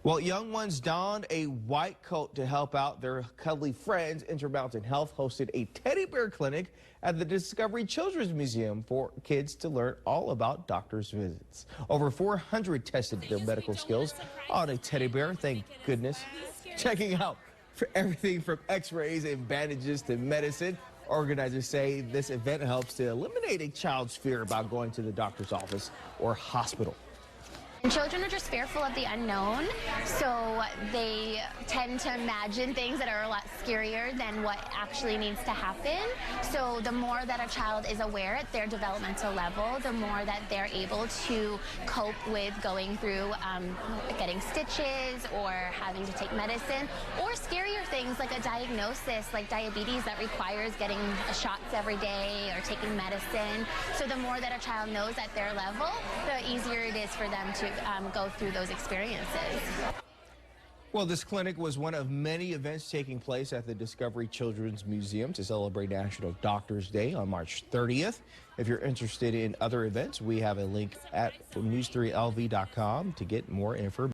Well, young ones donned a white coat to help out their cuddly friends. Intermountain Health hosted a teddy bear clinic at the Discovery Children's Museum for kids to learn all about doctors' visits. Over 400 tested their medical skills on a teddy bear, thank goodness. Checking out for everything from x-rays and bandages to medicine. Organizers say this event helps to eliminate a child's fear about going to the doctor's office or hospital. And children are just fearful of the unknown, so they tend to imagine things that are a lot scarier than what actually needs to happen. So the more that a child is aware at their developmental level, the more that they're able to cope with going through getting stitches or having to take medicine, or scarier things like a diagnosis like diabetes that requires getting shots every day or taking medicine. So the more that a child knows at their level, the easier it is for them to go through those experiences. Well, this clinic was one of many events taking place at the Discovery Children's Museum to celebrate National Doctors Day on March 30th. If you're interested in other events, we have a link at news3lv.com to get more information.